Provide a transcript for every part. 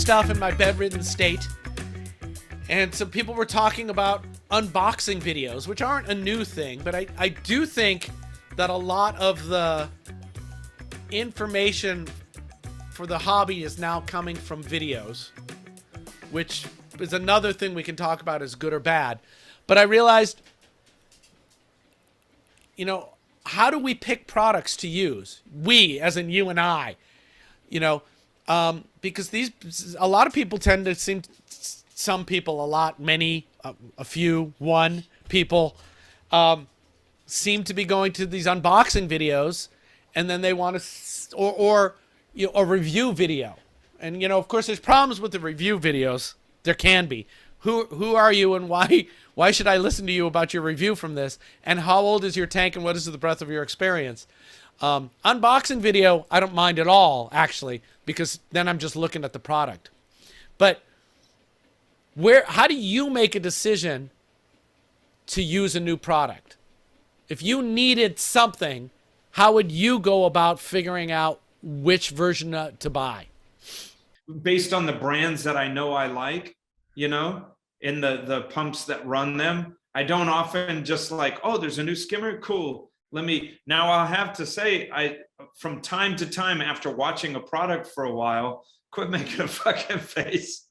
stuff in my bedridden state. And some people were talking about unboxing videos, which aren't a new thing, but I do think that a lot of the information for the hobby is now coming from videos, which is another thing we can talk about as good or bad. But I realized, you know, how do we pick products to use? We, as in you and I, you know, because a lot of people tend to seem, some people, a lot, many, a few, one people, seem to be going to these unboxing videos, and then they want to, or you know, a review video. And, you know, of course, there's problems with the review videos. There can be. Who are you, and why should I listen to you about your review from this? And how old is your tank, and what is the breadth of your experience? Unboxing video, I don't mind at all, actually, because then I'm just looking at the product. But how do you make a decision to use a new product? If you needed something, how would you go about figuring out which version to buy? Based on the brands that I know I like, you know, in the pumps that run them. I don't often just like, oh, there's a new skimmer, cool. Now I'll have to say, from time to time after watching a product for a while, quit making a fucking face.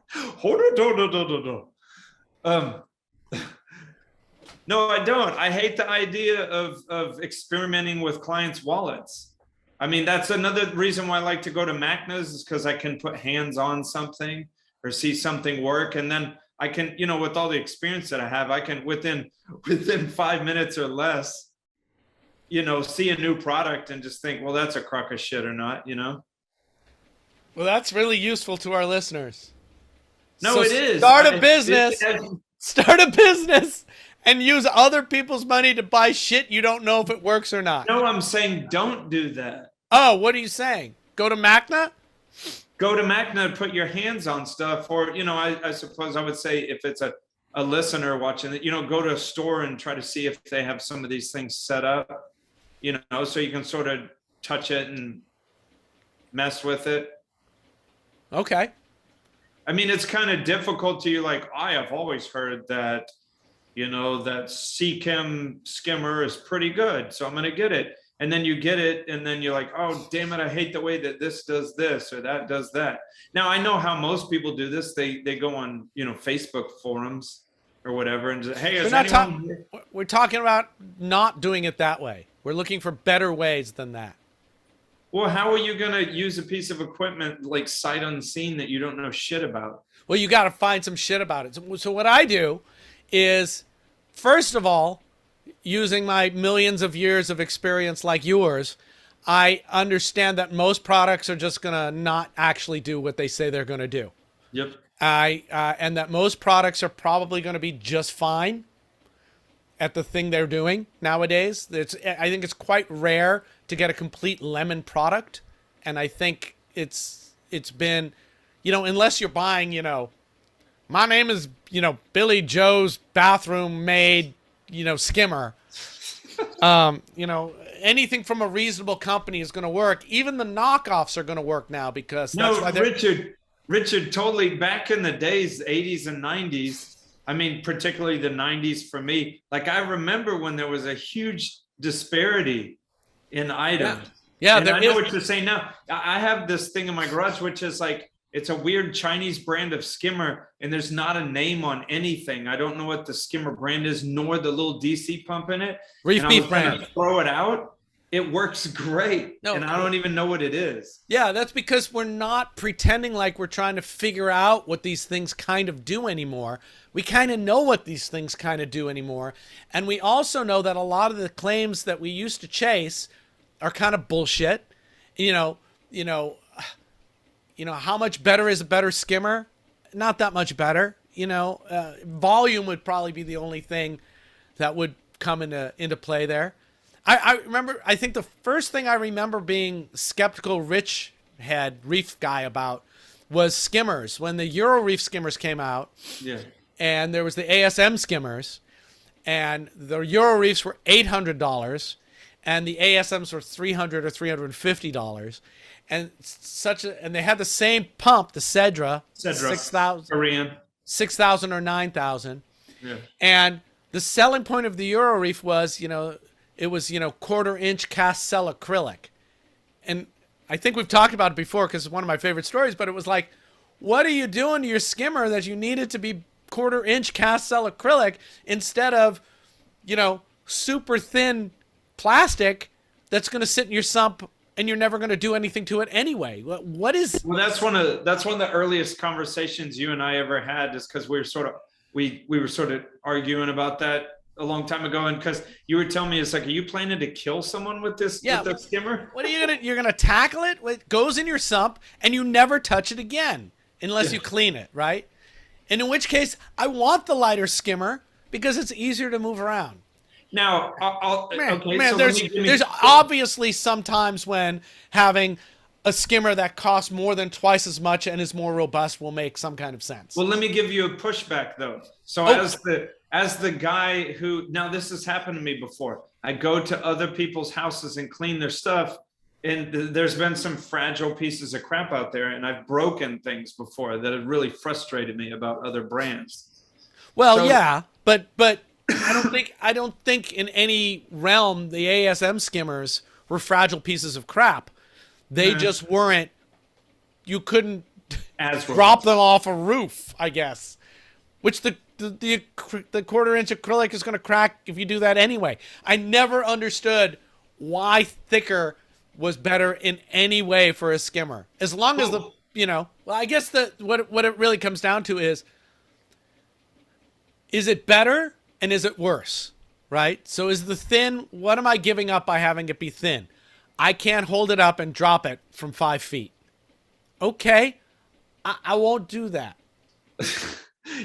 No, I don't. I hate the idea of experimenting with clients' wallets. I mean, that's another reason why I like to go to Macna's, is because I can put hands on something or see something work. And then I can, you know, with all the experience that I have, I can within 5 minutes or less, you know, see a new product and just think, well, that's a crock of shit or not, you know? Well, that's really useful to our listeners. No, so it is. Start a business and use other people's money to buy shit you don't know if it works or not. No, I'm saying don't do that. Oh, what are you saying? Go to Macna? Go to Macna, put your hands on stuff. Or, you know, I suppose I would say, if it's a listener watching it, you know, go to a store and try to see if they have some of these things set up, you know, so you can sort of touch it and mess with it. Okay. I mean, it's kind of difficult to, like, I have always heard that, you know, that Seachem skimmer is pretty good, so I'm going to get it. And then you get it, and then you're like, oh, damn it, I hate the way that this does this or that does that. Now, I know how most people do this. They go on, you know, Facebook forums or whatever and just, hey, we're talking about not doing it that way. We're looking for better ways than that. Well, how are you going to use a piece of equipment like sight unseen that you don't know shit about? Well, you got to find some shit about it. So what I do is, first of all, using my millions of years of experience like yours, I understand that most products are just going to not actually do what they say they're going to do. Yep. And that most products are probably going to be just fine at the thing they're doing nowadays. I think it's quite rare to get a complete lemon product. And I think it's been, you know, unless you're buying, you know, my name is, you know, Billy Joe's bathroom maid, you know, skimmer. You know, anything from a reasonable company is going to work. Even the knockoffs are going to work now, because that's why Richard, totally. Back in the days, 80s and 90s, I mean, particularly the 90s for me, like, I remember when there was a huge disparity in items. Yeah, and I know what you're saying now. I have this thing in my garage, which is like, it's a weird Chinese brand of skimmer, and there's not a name on anything. I don't know what the skimmer brand is, nor the little DC pump in it. Reef Beef brand. Throw it out. It works great, and I don't even know what it is. Yeah, that's because we're not pretending like we're trying to figure out what these things kind of do anymore. We kind of know what these things kind of do anymore. And we also know that a lot of the claims that we used to chase are kind of bullshit. You know, how much better is a better skimmer? Not that much better. You know, volume would probably be the only thing that would come into play there. I remember, I think the first thing I remember being skeptical Reef guy about was skimmers. When the Euro Reef skimmers came out, yeah, and there was the ASM skimmers, and the Euro Reefs were $800, and the ASMs were $300 or $350. and and they had the same pump, the Cedra, Cedra, 6,000, Korean. 6,000 or 9,000. Yeah. And the selling point of the Euro Reef was, it was, 1/4-inch cast cell acrylic. And I think we've talked about it before because it's one of my favorite stories, but it was like, what are you doing to your skimmer that you need it to be 1/4-inch cast cell acrylic instead of, super thin plastic that's going to sit in your sump and you're never going to do anything to it anyway? What is? Well, that's one of the earliest conversations you and I ever had, is because we were sort of arguing about that a long time ago, and because you were telling me, it's like, are you planning to kill someone with this with the skimmer? What are you gonna? You're gonna tackle it? It goes in your sump and you never touch it again unless you clean it, right? And in which case, I want the lighter skimmer because it's easier to move around. Now, so there's obviously sometimes when having a skimmer that costs more than twice as much and is more robust will make some kind of sense. Well, let me give you a pushback though. So as the guy who, now this has happened to me before. I go to other people's houses and clean their stuff, and there's been some fragile pieces of crap out there, and I've broken things before that have really frustrated me about other brands. Well, yeah, but I don't think in any realm the ASM skimmers were fragile pieces of crap. They just weren't. You couldn't drop them off a roof, I guess. Which the 1/4-inch acrylic is going to crack if you do that anyway. I never understood why thicker was better in any way for a skimmer. As long as well, I guess what it really comes down to is it better and is it worse, right? So is the thin, what am I giving up by having it be thin? I can't hold it up and drop it from 5 feet. Okay, I won't do that.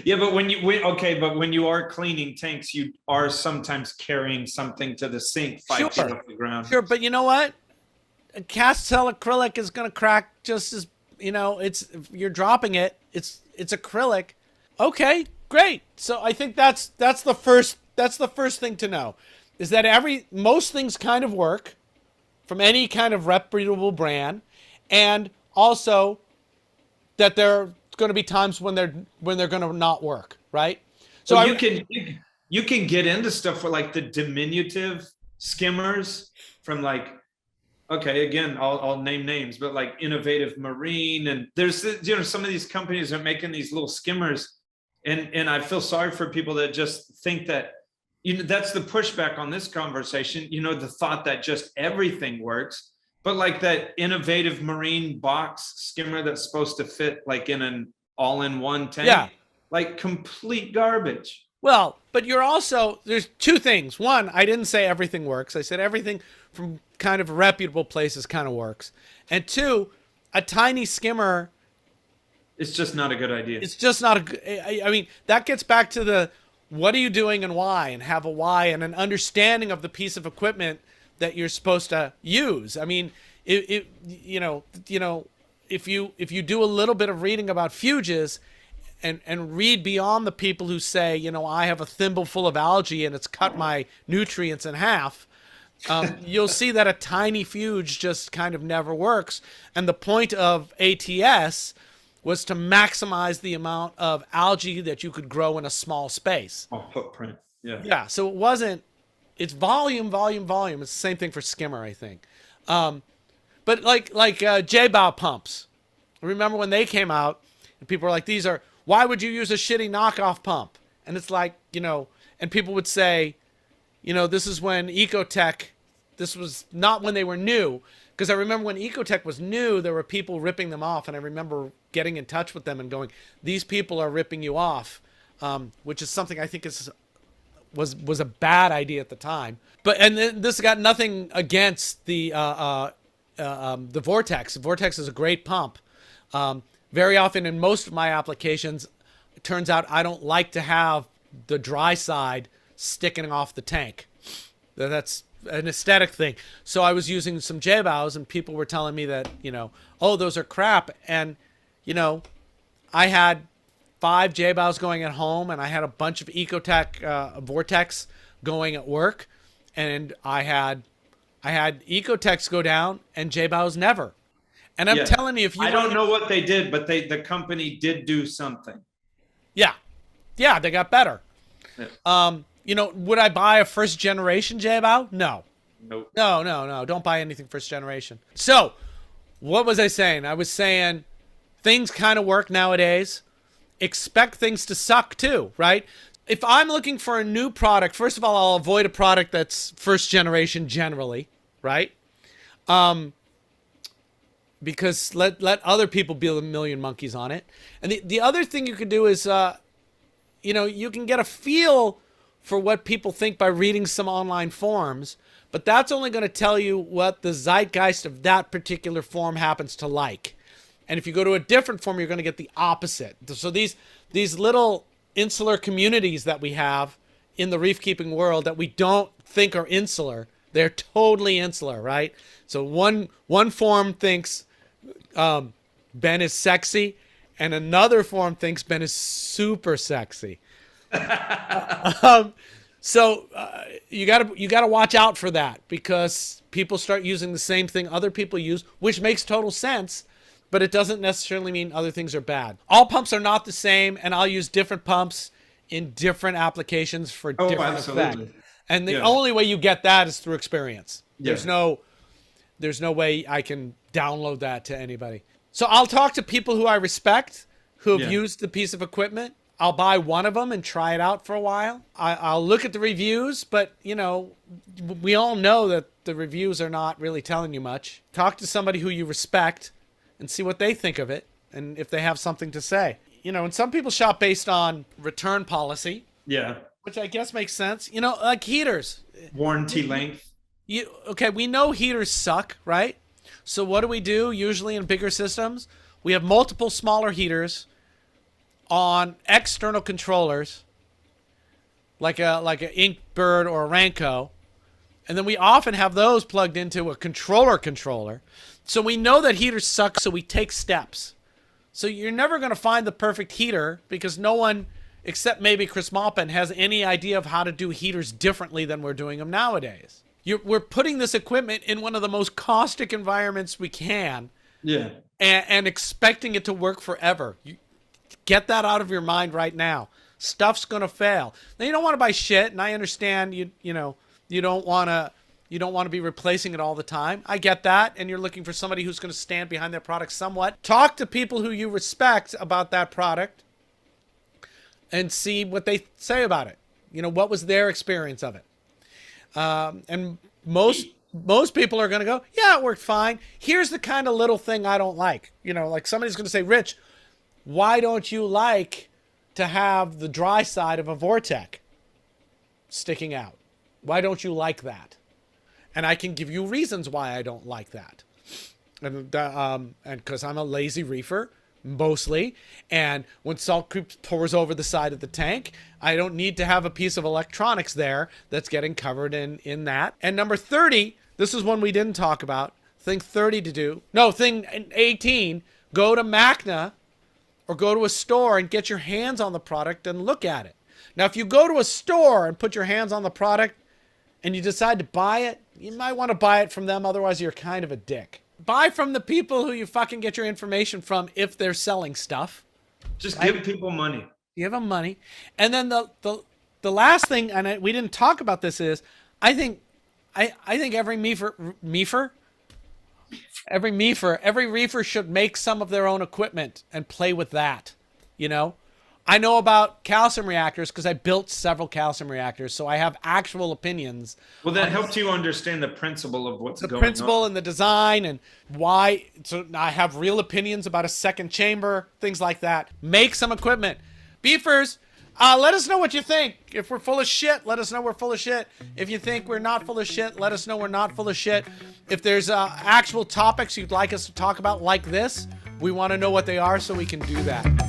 Yeah, but when you are cleaning tanks, you are sometimes carrying something to the sink 5 feet off the ground. Sure, but you know what? A cast cell acrylic is going to crack just as, it's, if you're dropping it, it's acrylic. Okay, great. So I think that's the first thing to know, is that most things kind of work from any kind of reputable brand, and also that there are going to be times when they're going to not work, right? So you can get into stuff with like the diminutive skimmers from like, okay, again, I'll name names, but like Innovative Marine, and there's some of these companies are making these little skimmers, and I feel sorry for people that just think that, that's the pushback on this conversation, the thought that just everything works. But like that Innovative Marine box skimmer that's supposed to fit like in an all-in-one tank, like complete garbage. Well, but there's two things. One, I didn't say everything works. I said everything from kind of reputable places kind of works. And two, a tiny skimmer, it's just not a good idea. It's just not a good, I mean, that gets back to the, what are you doing and why, and have a why and an understanding of the piece of equipment that you're supposed to use. I mean, if you do a little bit of reading about fuges and read beyond the people who say, I have a thimble full of algae and it's cut my nutrients in half, you'll see that a tiny fuge just kind of never works. And the point of ATS was to maximize the amount of algae that you could grow in a small space. Oh, footprint. Yeah. Yeah. So it's volume. It's the same thing for skimmer, I think. But like J-bow pumps. Remember when they came out and people were like, why would you use a shitty knockoff pump? And it's like, and people would say, this is when Ecotech, this was not when they were new. Because I remember when Ecotech was new, there were people ripping them off. And I remember getting in touch with them and going, these people are ripping you off, which is something I think was a bad idea at the time. And this got nothing against the Vortex. The Vortex is a great pump. Very often in most of my applications, it turns out I don't like to have the dry side sticking off the tank. That's an aesthetic thing. So I was using some J-bows and people were telling me that, oh, those are crap. And, I had 5 J-bows going at home and I had a bunch of Ecotech Vortex going at work. And I had Ecotechs go down and J-bows never. And I'm Yeah. telling you, if you I don't know what they did, but the company did do something. yeah, yeah, they got better. Yeah. You know, would I buy a first generation J-Bow? No. Nope. No. Don't buy anything first generation. So, what was I saying? I was saying things kind of work nowadays. Expect things to suck too, right? If I'm looking for a new product, first of all, I'll avoid a product that's first generation generally, right? Because let other people be a million monkeys on it. And the other thing you can do is, you know, you can get a feel for what people think by reading some online forums, but that's only going to tell you what the zeitgeist of that particular forum happens to like. And if you go to a different forum, you're going to get the opposite. So these little insular communities that we have in the reef keeping world that we don't think are insular, they're totally insular, right? So one forum thinks Ben is sexy, and another forum thinks Ben is super sexy. So you gotta watch out for that, because people start using the same thing other people use, which makes total sense, but it doesn't necessarily mean other things are bad. All pumps are not the same, and I'll use different pumps in different applications for different effect. And the only way you get that is through experience. Yeah. There's no way I can download that to anybody. So I'll talk to people who I respect, who have used the piece of equipment. I'll buy one of them and try it out for a while. I'll look at the reviews, but, you know, we all know that the reviews are not really telling you much. Talk to somebody who you respect and see what they think of it, and if they have something to say. You know, and some people shop based on return policy. Yeah. Which I guess makes sense. You know, like heaters. Warranty length. Okay, we know heaters suck, right? So what do? Usually in bigger systems, we have multiple smaller heaters on external controllers, like a Inkbird or a Ranco, and then we often have those plugged into a controller. So we know that heaters suck, so we take steps. So you're never going to find the perfect heater, because no one, except maybe Chris Maupin, has any idea of how to do heaters differently than we're doing them nowadays. We're putting this equipment in one of the most caustic environments we can, and expecting it to work forever. You get that out of your mind right now. Stuff's gonna fail. Now, you don't want to buy shit, and I understand you don't want to be replacing it all the time. I get that, and you're looking for somebody who's going to stand behind their product somewhat. Talk to people who you respect about that product and see what they say about it. You know, what was their experience of it? And most people are going to go, yeah, it worked fine. Here's the kind of little thing I don't like. You know, like somebody's going to say, Rich, why don't you like to have the dry side of a Vortec sticking out? Why don't you like that? And I can give you reasons why I don't like that. And because I'm a lazy reefer, mostly, and when salt creep pours over the side of the tank, I don't need to have a piece of electronics there that's getting covered in that. And number 30, this is one we didn't talk about. Thing 18, go to Macna or go to a store and get your hands on the product and look at it. Now, if you go to a store and put your hands on the product and you decide to buy it, you might want to buy it from them, otherwise you're kind of a dick. Buy from the people who you fucking get your information from if they're selling stuff. Just give people money. Give them money. And then the last thing, and we didn't talk about this, is I think every reefer should make some of their own equipment and play with that. You know, I know about calcium reactors because I built several calcium reactors, so I have actual opinions. Well, that helps you understand the principle of what's going on. The principle and the design and why. So I have real opinions about a second chamber, things like that. Make some equipment. Beefers, let us know what you think. If we're full of shit, let us know we're full of shit. If you think we're not full of shit, let us know we're not full of shit. If there's actual topics you'd like us to talk about like this, we want to know what they are so we can do that.